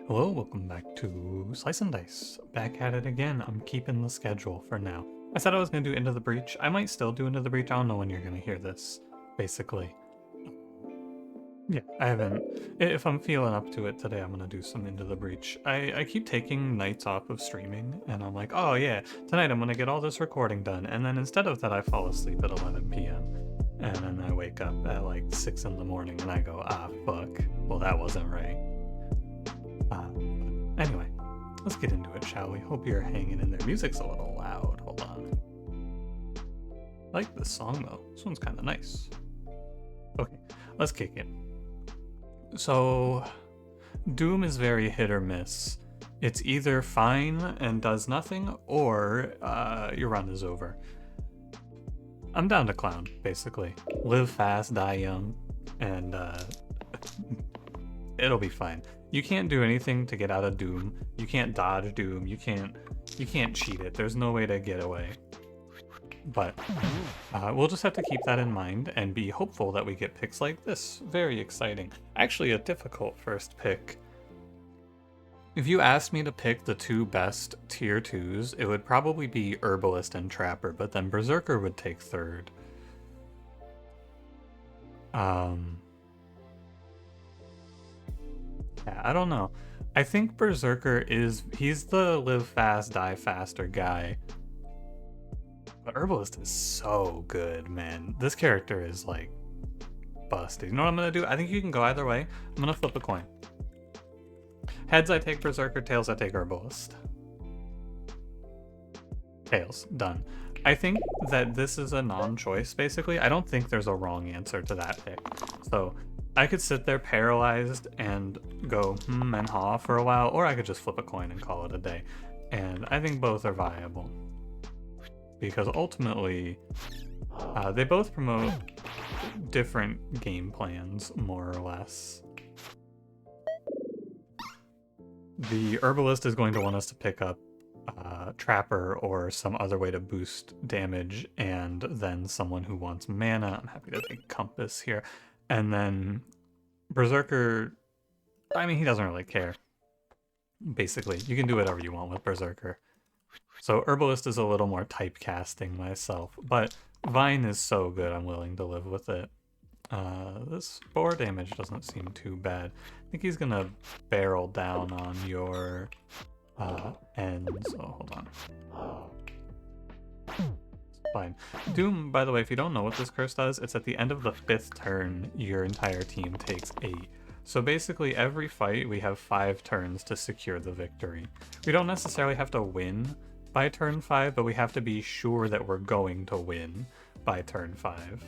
Hello, welcome back to Slice and Dice. Back at it again. I'm keeping the schedule for now. I said I was going to do Into the Breach. I might still do Into the Breach. I don't know when you're going to hear this, basically. Yeah, I haven't. If I'm feeling up to it today, I'm going to do some Into the Breach. I keep taking nights off of streaming, and I'm like, oh yeah, tonight I'm going to get all this recording done. And then instead of that, I fall asleep at 11 p.m. And then I wake up at like 6 in the morning, and I go, ah, fuck. Well, that wasn't right. Anyway, let's get into it, shall we? Hope you're hanging in there. Music's a little loud. Hold on. I like this song, though. This one's kind of nice. Okay, let's kick it. So, Doom is very hit or miss. It's either fine and does nothing, or your run is over. I'm down to clown, basically. Live fast, die young, and it'll be fine. You can't do anything to get out of Doom. You can't dodge Doom. You can't cheat it. There's no way to get away. But we'll just have to keep that in mind and be hopeful that we get picks like this. Very exciting. Actually, a difficult first pick. If you asked me to pick the two best tier 2s, it would probably be Herbalist and Trapper, but then Berserker would take third. Yeah, I don't know. I think Berserker he's the live fast, die faster guy. But Herbalist is so good, man. This character is like busted. You know what I'm gonna do? I think you can go either way. I'm gonna flip a coin. Heads I take Berserker, tails I take Herbalist. Tails, done. I think that this is a non-choice, basically. I don't think there's a wrong answer to that pick. So I could sit there paralyzed and go and haw for a while, or I could just flip a coin and call it a day. And I think both are viable. Because ultimately, they both promote different game plans, more or less. The Herbalist is going to want us to pick up Trapper or some other way to boost damage, and then someone who wants mana. I'm happy to take Compass here. And then Berserker, I mean, he doesn't really care. Basically, you can do whatever you want with Berserker. So Herbalist is a little more typecasting myself, but Vine is so good I'm willing to live with it. This boar damage doesn't seem too bad. I think he's gonna barrel down on your ends. Oh, hold on. Fine. Doom, by the way, if you don't know what this curse does, it's at the end of the 5th turn, your entire team takes 8. So basically, every fight, we have 5 turns to secure the victory. We don't necessarily have to win by turn 5, but we have to be sure that we're going to win by turn 5.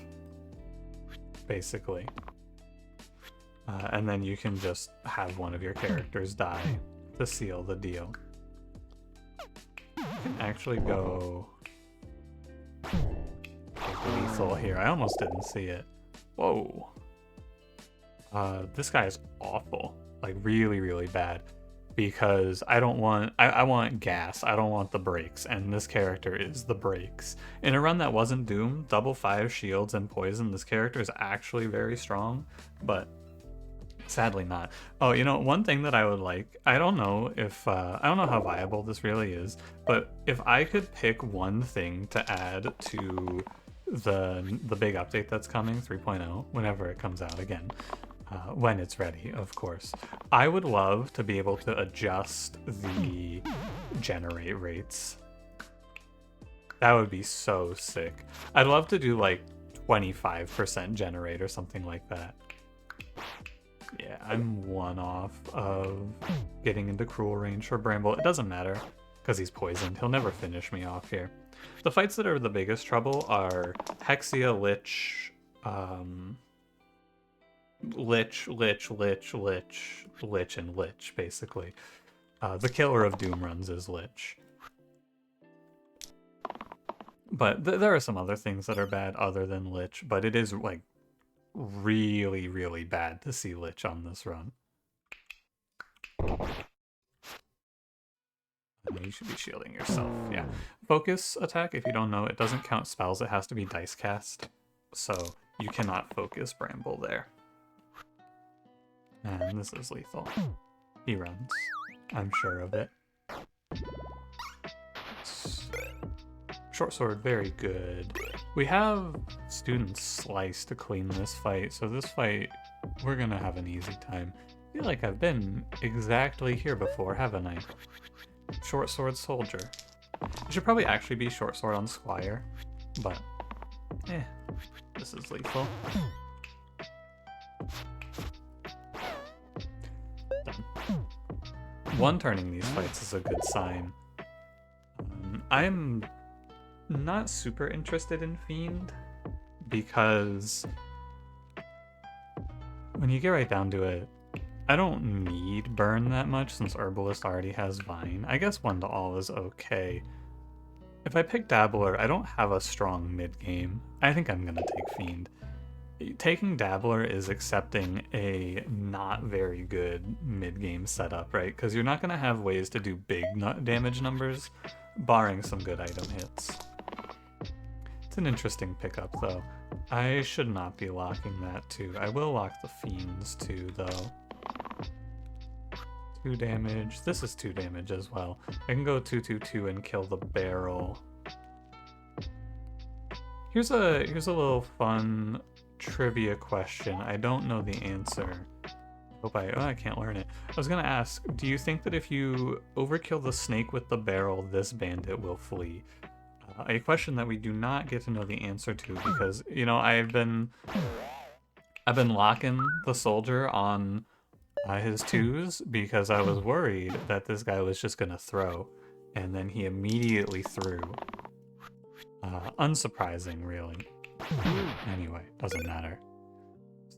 Basically. And then you can just have one of your characters die to seal the deal. You can actually go lethal here. I almost didn't see it. Whoa. This guy is awful. Like really, really bad. Because I don't want... I want gas. I don't want the brakes. And this character is the brakes. In a run that wasn't Doom, double 5 shields and poison, this character is actually very strong. But sadly not. Oh, you know, one thing that I would like... I don't know if... I don't know how viable this really is. But if I could pick one thing to add to the big update that's coming, 3.0, whenever it comes out again... when it's ready, of course. I would love to be able to adjust the generate rates. That would be so sick. I'd love to do like 25% generate or something like that. Yeah, I'm one off of getting into cruel range for Bramble. It doesn't matter, because he's poisoned. He'll never finish me off here. The fights that are the biggest trouble are Hexia, Lich, Lich, and Lich, basically. The killer of Doom runs is Lich. But there are some other things that are bad other than Lich, but it is, like, really, really bad to see Lich on this run. You should be shielding yourself, yeah. Focus attack, if you don't know, it doesn't count spells, it has to be dice cast. So you cannot focus Bramble there. And this is lethal. He runs. I'm sure of it. Short sword, very good. We have student slice to clean this fight, so this fight, we're gonna have an easy time. I feel like I've been exactly here before, haven't I? Short sword soldier. It should probably actually be short sword on squire, but this is lethal. Done. One turning these fights is a good sign. I'm not super interested in Fiend because when you get right down to it, I don't need Burn that much since Herbalist already has Vine. I guess 1 to all is okay. If I pick Dabbler, I don't have a strong mid-game. I think I'm gonna take Fiend. Taking Dabbler is accepting a not very good mid-game setup, right? Because you're not gonna have ways to do big damage numbers, barring some good item hits. It's an interesting pickup, though. I should not be locking that, too. I will lock the Fiends, too, though. 2 damage. This is 2 damage as well. I can go 2/2/2 and kill the barrel. Here's a little fun trivia question. I don't know the answer. I can't learn it. I was gonna ask, do you think that if you overkill the snake with the barrel, this bandit will flee? A question that we do not get to know the answer to because, you know, I've been locking the soldier on his 2s because I was worried that this guy was just gonna throw, and then he immediately threw. Unsurprising, really. Anyway, doesn't matter.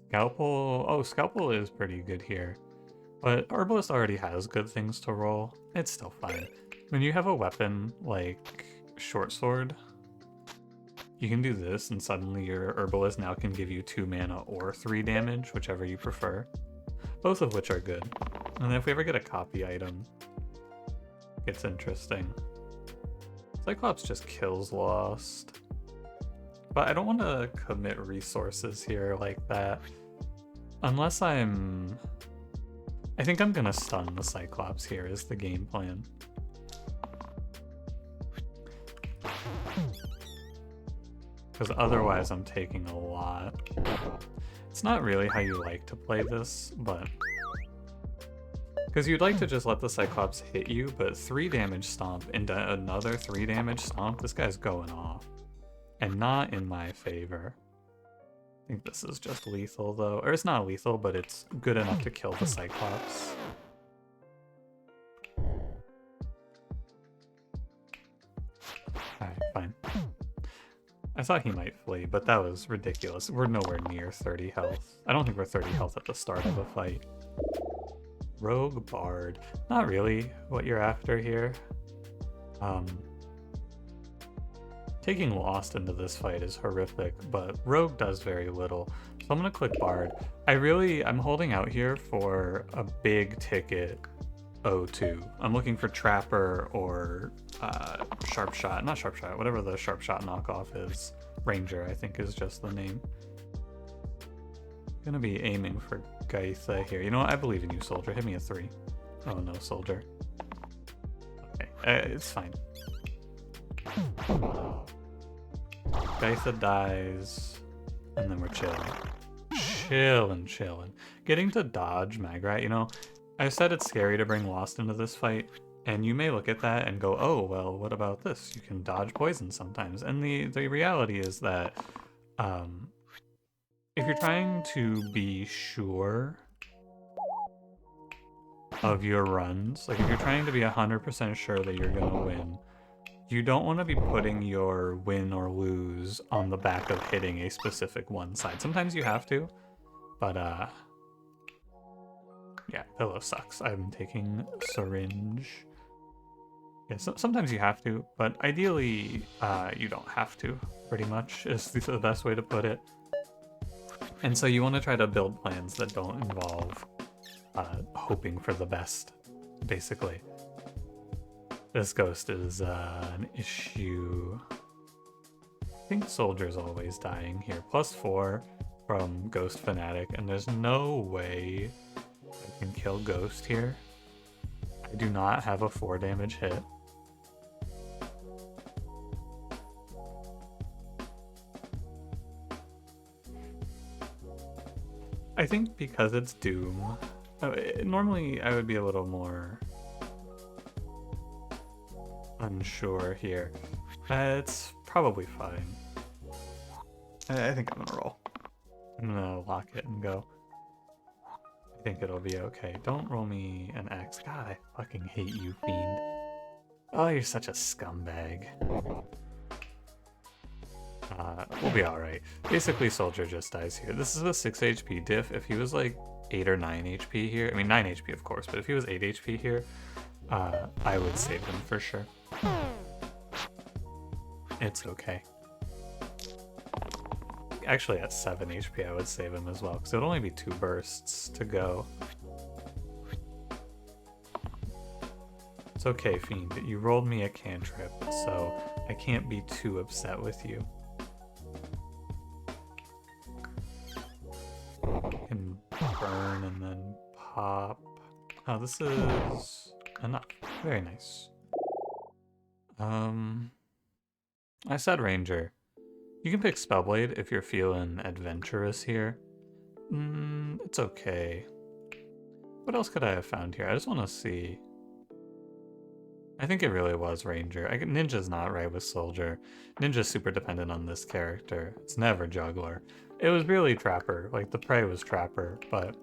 Scalpel. Oh, Scalpel is pretty good here, but Herbalist already has good things to roll. It's still fine. When you have a weapon like Short Sword, you can do this, and suddenly your Herbalist now can give you 2 mana or 3 damage, whichever you prefer. Both of which are good. And if we ever get a copy item, it's interesting. Cyclops just kills Lost. But I don't want to commit resources here like that. Unless I think I'm gonna stun the Cyclops here is the game plan. Because otherwise I'm taking a lot. It's not really how you like to play this, but... Because you'd like to just let the Cyclops hit you, but 3 damage stomp into another 3 damage stomp, this guy's going off. And not in my favor. I think this is just lethal though. Or it's not lethal, but it's good enough to kill the Cyclops. Alright, fine. I thought he might flee, but that was ridiculous. We're nowhere near 30 health. I don't think we're 30 health at the start of a fight. Rogue Bard. Not really what you're after here. Taking Lost into this fight is horrific, but Rogue does very little. So I'm gonna click Bard. I'm holding out here for a big ticket O2. I'm looking for Trapper or Sharp Shot. Not Sharp Shot, whatever the Sharp Shot knockoff is. Ranger, I think, is just the name. Gonna be aiming for Gaitha here. You know what? I believe in you, Soldier. Hit me a 3. Oh no, Soldier. Okay, it's fine. Gaitha dies, and then we're chilling. Chilling. Getting to dodge Magrat, you know, I said it's scary to bring Lost into this fight, and you may look at that and go, oh, well, what about this? You can dodge poison sometimes. And the reality is that if you're trying to be sure of your runs, like if you're trying to be 100% sure that you're going to win, you don't want to be putting your win or lose on the back of hitting a specific one side. Sometimes you have to, but yeah, Pillow sucks. I'm taking Syringe. Yeah, sometimes you have to, but ideally you don't have to, pretty much, is the best way to put it. And so you want to try to build plans that don't involve hoping for the best, basically. This ghost is an issue. I think Soldier's always dying here. +4 from Ghost Fanatic, and there's no way I can kill Ghost here. I do not have a 4 damage hit. I think because it's Doom, normally I would be a little more unsure here. It's probably fine. I think I'm gonna roll. I'm gonna lock it and go. I think it'll be okay. Don't roll me an X. God, I fucking hate you, Fiend. Oh, you're such a scumbag. We'll be alright. Basically, Soldier just dies here. This is a 6 HP diff. If he was like 8 or 9 HP here, I mean 9 HP of course, but if he was 8 HP here, I would save him for sure. It's okay. Actually, at 7 HP, I would save him as well, because it would only be 2 bursts to go. It's okay, Fiend. You rolled me a cantrip, so I can't be too upset with you. And burn and then pop. Oh, this is enough. Very nice. I said Ranger. You can pick Spellblade if you're feeling adventurous here. It's okay. What else could I have found here? I just want to see. I think it really was Ranger. Ninja's not right with Soldier. Ninja's super dependent on this character. It's never Juggler. It was really Trapper. Like, the prey was Trapper, but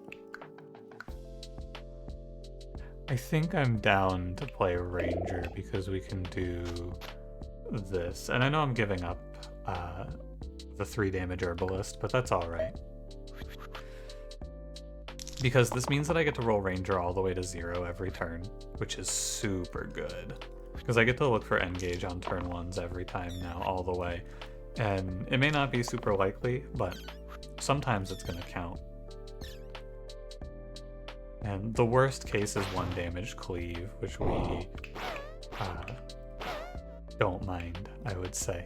I think I'm down to play Ranger because we can do this. And I know I'm giving up the 3 damage Herbalist, but that's alright. Because this means that I get to roll Ranger all the way to 0 every turn, which is super good. Because I get to look for Engage on turn 1s every time now, all the way. And it may not be super likely, but sometimes it's going to count. And the worst case is 1 damage Cleave, which we don't mind, I would say.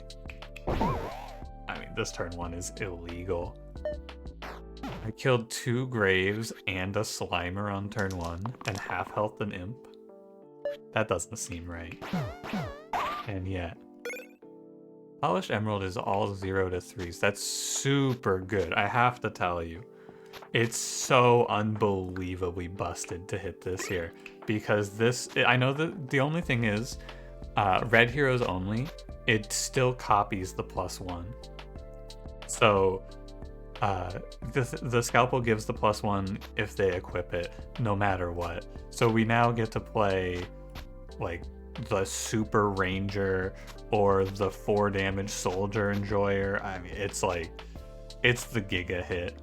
I mean, this turn 1 is illegal. I killed 2 Graves and a Slimer on turn 1, and half health an Imp. That doesn't seem right. And yet, Polished Emerald is all 0 to 3s. That's super good, I have to tell you. It's so unbelievably busted to hit this here. Because this, I know that the only thing is, red heroes only, it still copies the +1. So, the Scalpel gives the +1 if they equip it, no matter what. So we now get to play, like, the Super Ranger or the 4 damage Soldier Enjoyer. I mean, it's like, it's the Giga hit.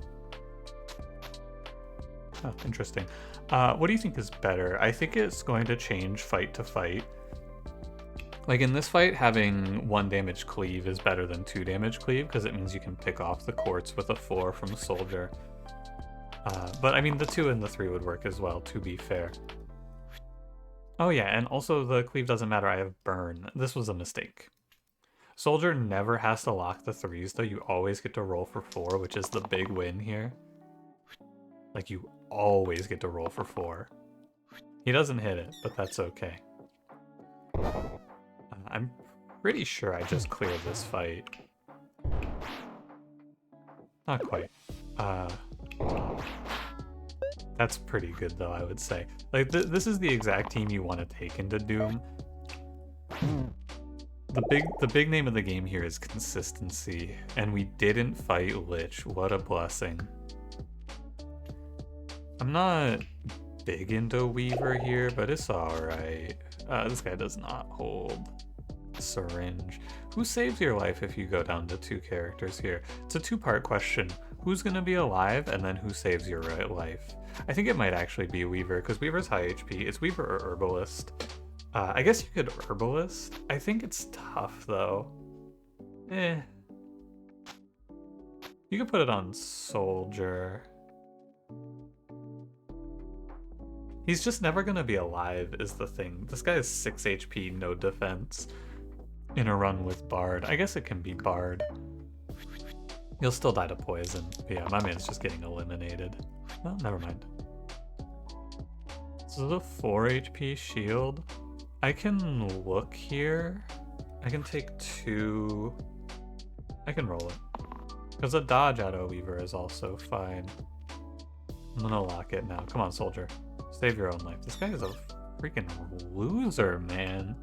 Oh, interesting. What do you think is better? I think it's going to change fight to fight. Like in this fight, having 1 damage Cleave is better than 2 damage Cleave because it means you can pick off the Quartz with a 4 from Soldier. But I mean, the 2 and the 3 would work as well, to be fair. Oh yeah, and also the Cleave doesn't matter, I have Burn. This was a mistake. Soldier never has to lock the 3s though, you always get to roll for 4, which is the big win here. Like, you always get to roll for 4. He doesn't hit it, but that's okay. I'm pretty sure I just cleared this fight. Not quite. That's pretty good though, I would say. Like, this is the exact team you want to take into Doom. The big name of the game here is consistency, and we didn't fight Lich. What a blessing. I'm not big into Weaver here, but it's alright. This guy does not hold Syringe. Who saves your life if you go down to 2 characters here? It's a 2-part question. Who's gonna be alive, and then who saves your life? I think it might actually be Weaver, because Weaver's high HP. It's Weaver or Herbalist. I guess you could Herbalist. I think it's tough, though. You could put it on Soldier. He's just never gonna be alive is the thing. This guy is 6 HP, no defense. In a run with Bard. I guess it can be Bard. He'll still die to poison. But yeah, my man's just getting eliminated. Well, never mind. This is a 4 HP shield. I can look here. I can take 2. I can roll it. Because a dodge out of Weaver is also fine. I'm gonna lock it now. Come on, soldier. Save your own life. This guy is a freaking loser, man.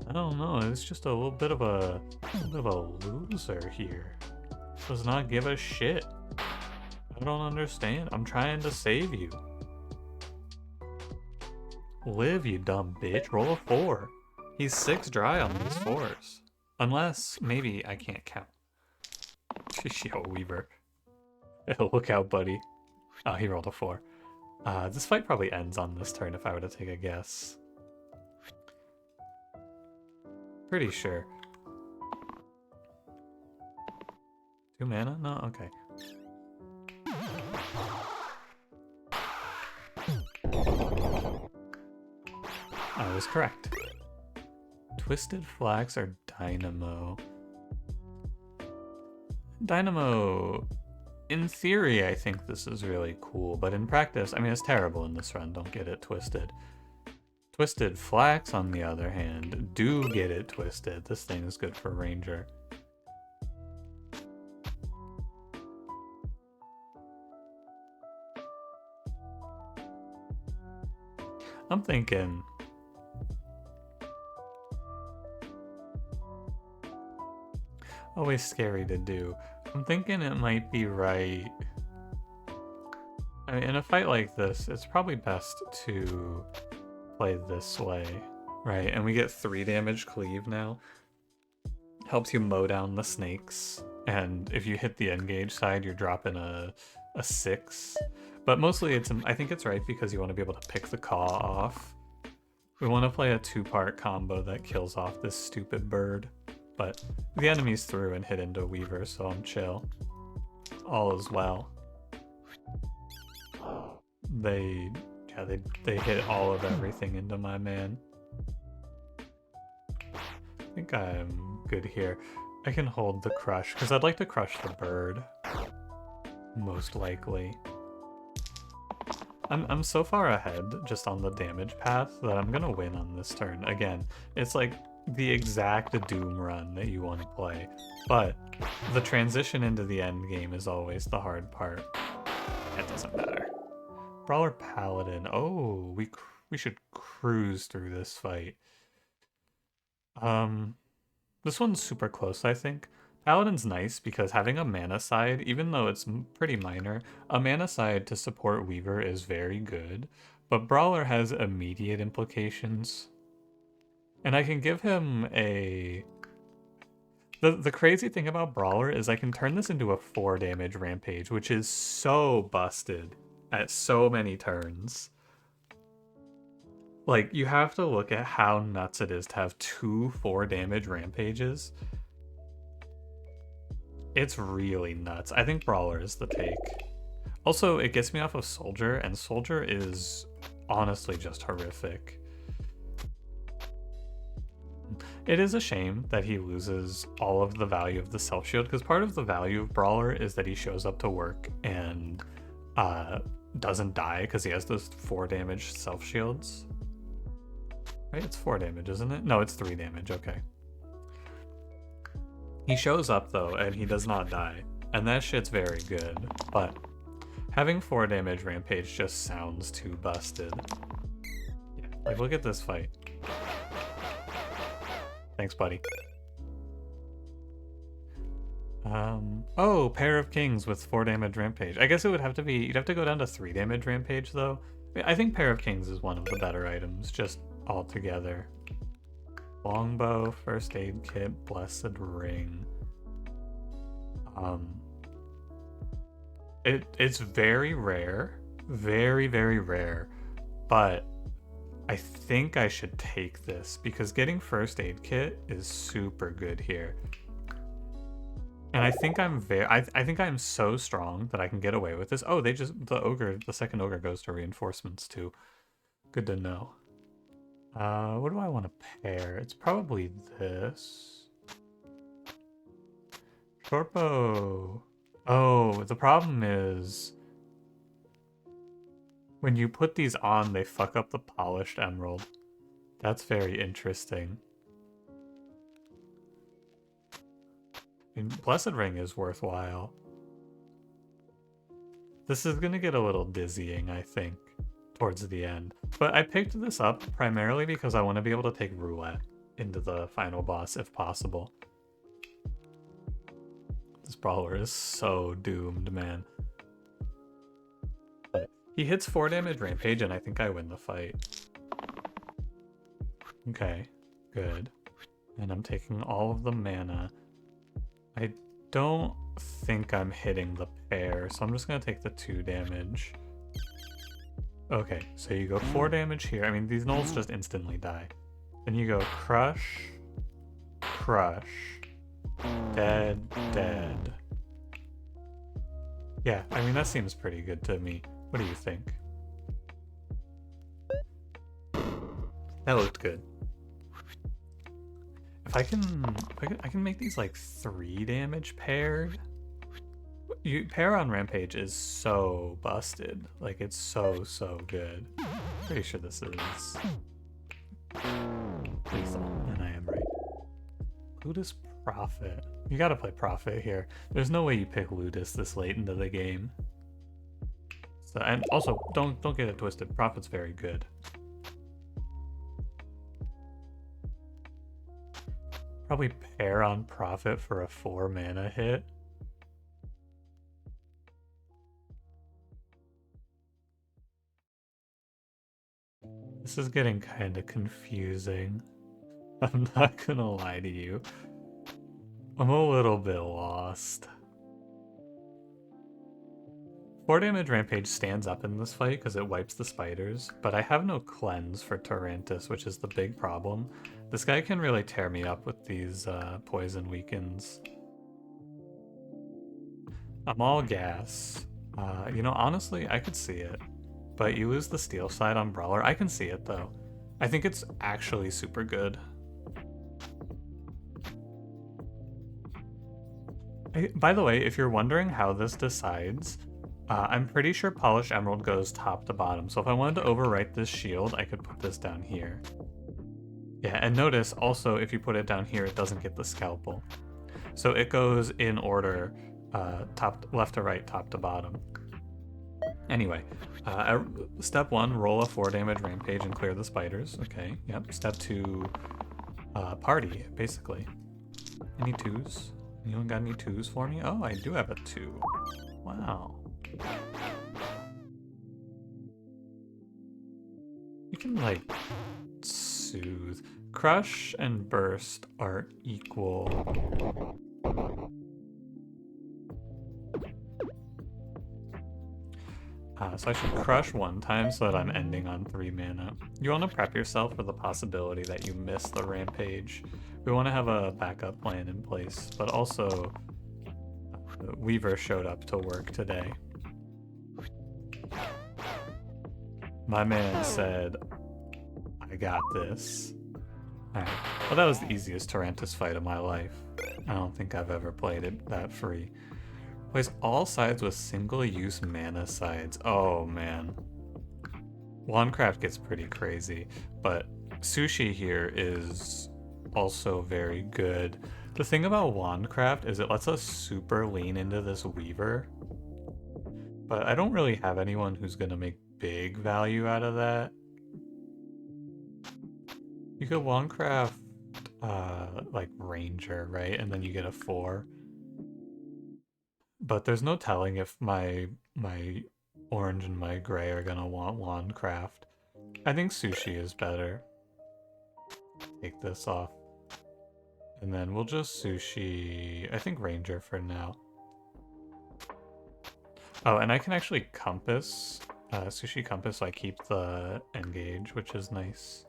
I don't know. It's just a little bit of a loser here. Does not give a shit. I don't understand. I'm trying to save you. Live, you dumb bitch. Roll a 4. He's 6 dry on these 4s. Unless, maybe I can't count. Yo, Weaver. Look out, buddy. Oh, he rolled a 4. This fight probably ends on this turn if I were to take a guess. Pretty sure. 2 mana? No? Okay. I was correct. Twisted Flax or Dynamo? Dynamo, in theory, I think this is really cool, but in practice, I mean, it's terrible in this run, don't get it twisted. Twisted Flax, on the other hand, do get it twisted. This thing is good for Ranger. I'm thinking... Always scary to do. I'm thinking it might be right... I mean, in a fight like this, it's probably best to play this way, right? And we get 3 damage cleave now. Helps you mow down the snakes. And if you hit the engage side, you're dropping a 6. But mostly it's, I think it's right because you want to be able to pick the claw off. We want to play a 2-part combo that kills off this stupid bird. But the enemy's through and hit into Weaver, so I'm chill. All is well. They hit all of everything into my man. I think I'm good here. I can hold the crush, because I'd like to crush the bird. Most likely. I'm so far ahead just on the damage path that I'm gonna win on this turn. Again, it's like the exact Doom run that you want to play, but the transition into the end game is always the hard part. That doesn't matter. Brawler Paladin. Oh, we should cruise through this fight. This one's super close, I think. Paladin's nice because having a mana side, even though it's pretty minor, a mana side to support Weaver is very good, but Brawler has immediate implications. And I can give him a... The crazy thing about Brawler is I can turn this into a 4 damage rampage, which is so busted at so many turns. Like, you have to look at how nuts it is to have 2 4 damage rampages. It's really nuts. I think Brawler is the take. Also, it gets me off of Soldier, and Soldier is honestly just horrific. It is a shame that he loses all of the value of the self shield, because part of the value of Brawler is that he shows up to work and doesn't die because he has those 4 damage self shields. Right? It's 4 damage, isn't it? No, it's 3 damage. Okay. He shows up though, and he does not die, and that shit's very good. But having 4 damage rampage just sounds too busted. Yeah, like look at this fight. Thanks, buddy. Oh, Pair of Kings with 4 damage rampage. I guess it would have to be, you'd have to go down to 3 damage rampage though. I think Pair of Kings is one of the better items, just altogether. Longbow, first aid kit, blessed ring. It's very rare, very, very rare, but I think I should take this because getting first aid kit is super good here. And I think I think I'm so strong that I can get away with this. Oh, the second ogre goes to reinforcements too. Good to know. What do I want to pair? It's probably this. Shortbow. Oh, the problem is When you put these on, they fuck up the polished emerald. That's very interesting. I mean, Blessed Ring is worthwhile. This is gonna get a little dizzying, I think, towards the end. But I picked this up primarily because I want to be able to take roulette into the final boss if possible. This brawler is so doomed, man. But he hits 4 damage rampage and I think I win the fight. Okay, good. And I'm taking all of the mana. I don't think I'm hitting the pair, so I'm just gonna take the 2 damage. Okay, so you go 4 damage here. I mean, these gnolls just instantly die. Then you go crush, crush, dead, dead. Yeah, I mean, that seems pretty good to me. What do you think? That looked good. If I can make these like 3 damage paired. Pair on Rampage is so busted. Like, it's so good. Pretty sure this is lethal, and I am right. Ludus Prophet. You gotta play Prophet here. There's no way you pick Ludus this late into the game. So, and also, don't get it twisted. Prophet's very good. Probably pair on Prophet for a 4 mana hit. This is getting kind of confusing. I'm not gonna lie to you. I'm a little bit lost. 4 damage Rampage stands up in this fight because it wipes the spiders, but I have no cleanse for Tantis, which is the big problem. This guy can really tear me up with these poison weakens. I'm all gas. You know, honestly, I could see it. But you lose the steel side on Brawler. I can see it, though. I think it's actually super good. By the way, if you're wondering how this decides, I'm pretty sure Polished Emerald goes top to bottom. So if I wanted to overwrite this shield, I could put this down here. Yeah, and notice also if you put it down here, it doesn't get the scalpel. So it goes in order, left to right, top to bottom. Anyway, step 1, roll a 4 damage Rampage and clear the spiders. Okay, yep. Step 2, party, basically. Any 2s? Anyone got any 2s for me? Oh, I do have a 2. Wow. You can, like, soothe. Crush and burst are equal. So I should crush 1 time so that I'm ending on 3 mana. You want to prep yourself for the possibility that you miss the Rampage. We want to have a backup plan in place, but also Weaver showed up to work today. My man said, I got this. Alright, well that was the easiest Tantis fight of my life. I don't think I've ever played it that free. Plays all sides with single-use mana sides. Oh man. Wandcraft gets pretty crazy, but Sushi here is also very good. The thing about Wandcraft is it lets us super lean into this Weaver, but I don't really have anyone who's gonna make big value out of that. You could Wandcraft like Ranger, right? And then you get a 4. But there's no telling if my orange and my gray are gonna want Wandcraft. I think Sushi is better. Take this off. And then we'll just Sushi, I think Ranger for now. Oh, and I can actually Compass. Sushi Compass, so I keep the Engage, which is nice.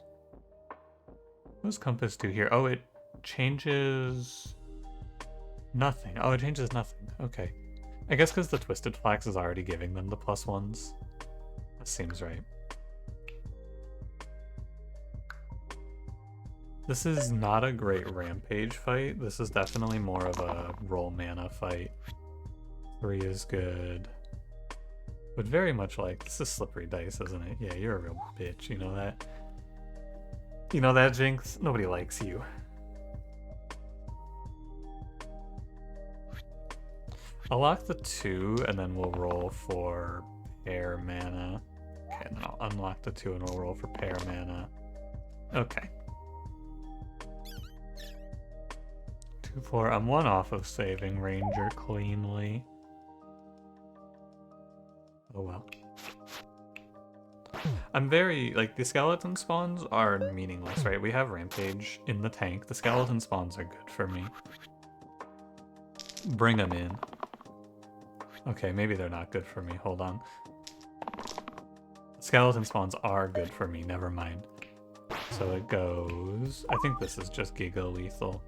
What does Compass do here? Oh, it changes nothing. Oh, it changes nothing. Okay. I guess because the Twisted Flax is already giving them the +1s. That seems right. This is not a great Rampage fight. This is definitely more of a roll mana fight. 3 is good. Would very much like, this is slippery dice, isn't it? Yeah, you're a real bitch, you know that? You know that, Jinx? Nobody likes you. I'll lock the 2 and then we'll roll for pair mana. Okay, and then I'll unlock the 2 and we'll roll for pair mana. Okay. 2-4. I'm 1 off of saving Ranger cleanly. Oh well. I'm very, like, the skeleton spawns are meaningless, right? We have Rampage in the tank. The skeleton spawns are good for me. Bring them in. Okay, maybe they're not good for me. Hold on. Skeleton spawns are good for me. Never mind. So it goes... I think this is just Giga Lethal.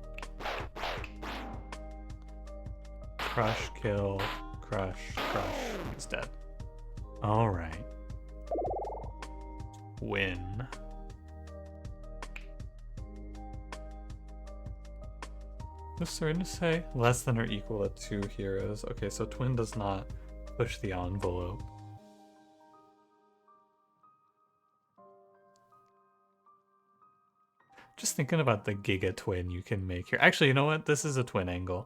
Crush, kill, crush, crush. He's dead. Alright. Win. What's starting to say? Less than or equal to 2 heroes. Okay, so Twin does not push the envelope. Just thinking about the Giga Twin you can make here. Actually, you know what? This is a twin angle.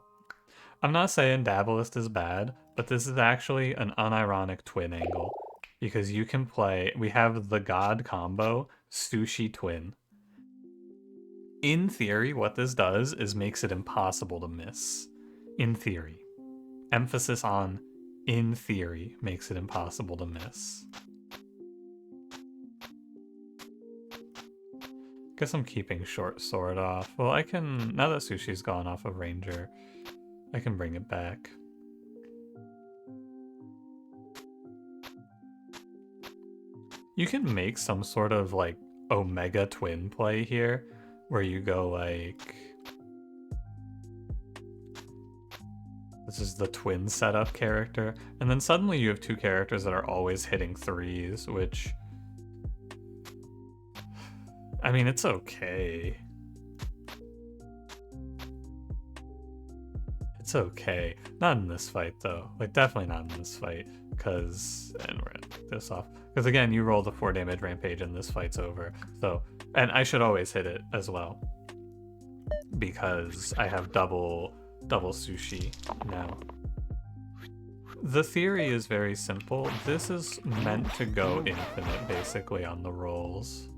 I'm not saying Dabalist is bad, but this is actually an unironic twin angle. Because you can play... We have the God combo, Sushi Twin. In theory, what this does is makes it impossible to miss. In theory. Emphasis on in theory makes it impossible to miss. Guess I'm keeping Short Sword off. Well, I can... Now that Sushi's gone off of Ranger, I can bring it back. You can make some sort of, like, Omega Twin play here, where you go, like... This is the twin setup character, and then suddenly you have 2 characters that are always hitting 3s, which... I mean, it's okay. It's okay. Not in this fight, though. Like, definitely not in this fight, because... And we're gonna take this off. Because, again, you roll the 4 damage Rampage and this fight's over. So, and I should always hit it as well. Because I have double Sushi now. The theory is very simple. This is meant to go infinite, basically, on the rolls.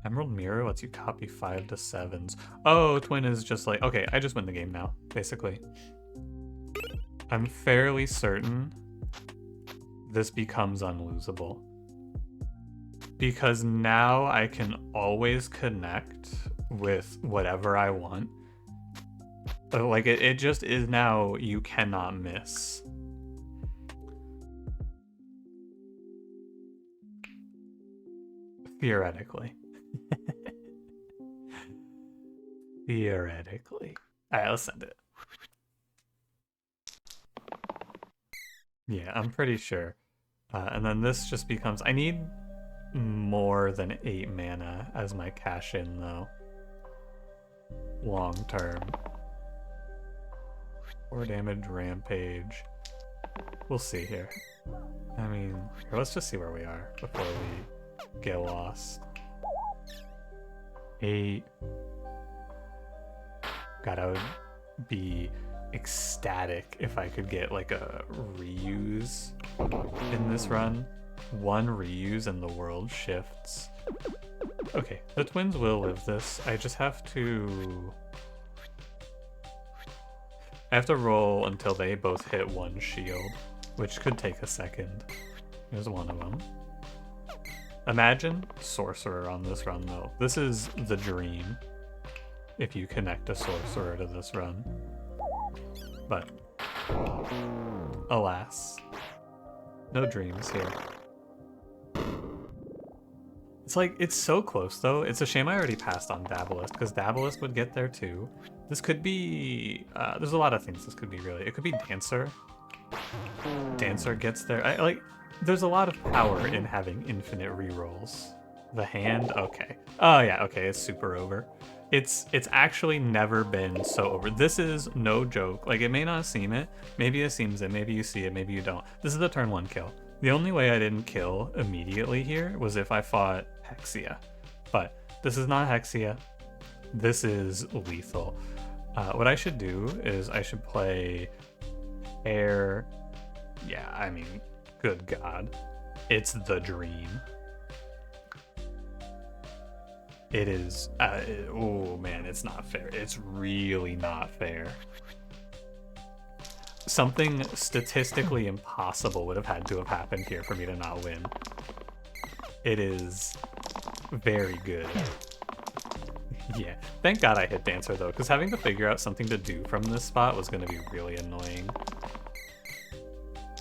Emerald Mirror lets you copy 5 to 7s. Oh, Twin is just like... Okay, I just win the game now, basically. I'm fairly certain this becomes unlosable. Because now I can always connect with whatever I want. Like, it just is now, you cannot miss. Theoretically. Theoretically. Alright, let's send it. Yeah, I'm pretty sure. And then this just becomes... I need more than 8 mana as my cash-in, though. Long term. 4 damage Rampage. We'll see here. I mean, here, let's just see where we are before we get lost. 8. God, I would be ecstatic if I could get like a reuse in this run. 1 reuse and the world shifts. Okay, the Twins will live this. I just have to... I have to roll until they both hit 1 shield, which could take a second. Here's one of them. Imagine Sorcerer on this run, though. This is the dream, if you connect a Sorcerer to this run. But, alas, no dreams here. It's like, it's so close, though. It's a shame I already passed on Dabalist, because Dabalist would get there, too. This could be... there's a lot of things this could be, really. It could be Dancer. Dancer gets there. There's a lot of power in having infinite rerolls. The hand? Okay. Oh yeah, okay, it's super over. It's actually never been so over. This is no joke. Like, it may not seem it. Maybe it seems it. Maybe you see it. Maybe you don't. This is the turn 1 kill. The only way I didn't kill immediately here was if I fought Hexia. But this is not Hexia. This is lethal. What I should do is I should play Air. Yeah, I mean, good God. It's the dream. It is, oh man, it's not fair. It's really not fair. Something statistically impossible would have had to have happened here for me to not win. It is very good. Yeah, thank God I hit Dancer though, because having to figure out something to do from this spot was going to be really annoying.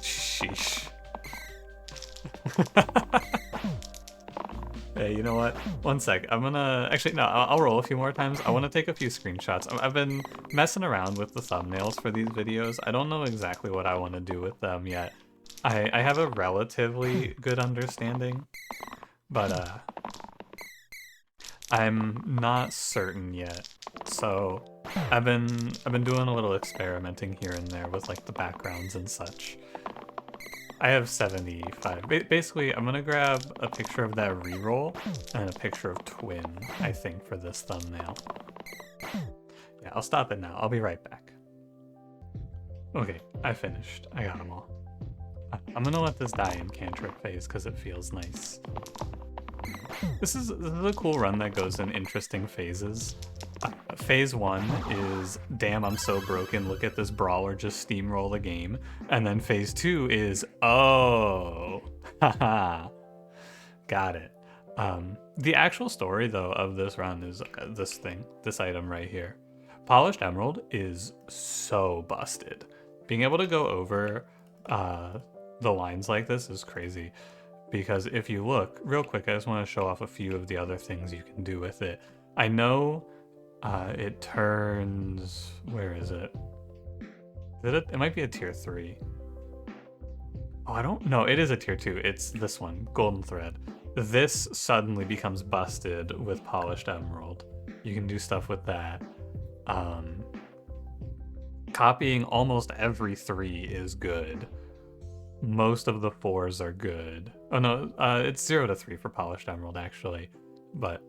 Sheesh. Hey, you know what? One sec. I'm gonna... Actually, no, I'll roll a few more times. I want to take a few screenshots. I've been messing around with the thumbnails for these videos. I don't know exactly what I want to do with them yet. I have a relatively good understanding, but I'm not certain yet. So I've been doing a little experimenting here and there with like the backgrounds and such. I have 75. Basically, I'm gonna grab a picture of that reroll and a picture of Twin, I think, for this thumbnail. Yeah, I'll stop it now. I'll be right back. Okay, I finished. I got them all. I'm gonna let this die in cantrip phase because it feels nice. This is a cool run that goes in interesting phases. Phase 1 is, damn, I'm so broken, look at this brawler just steamroll the game. And then phase 2 is, oh, haha, got it. The actual story, though, of this run is this item right here. Polished Emerald is so busted. Being able to go over the lines like this is crazy. Because if you look, real quick, I just want to show off a few of the other things you can do with it. I know it turns... Where is it? It might be a tier 3. Oh, I don't know. It is a tier 2. It's this one, Golden Thread. This suddenly becomes busted with Polished Emerald. You can do stuff with that. Copying almost every 3 is good. Most of the 4s are good. Oh no, it's 0 to 3 for Polished Emerald actually. But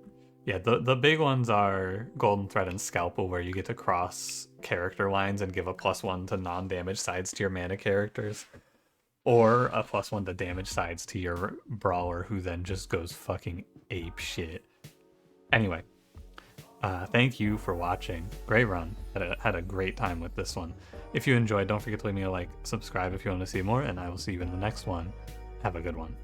yeah, the big ones are Golden Thread and Scalpel, where you get to cross character lines and give a +1 to non-damage sides to your mana characters. Or a +1 to damage sides to your brawler, who then just goes fucking ape shit. Anyway, thank you for watching. Great run. Had a great time with this one. If you enjoyed, don't forget to leave me a like, subscribe if you want to see more, and I will see you in the next one. Have a good one.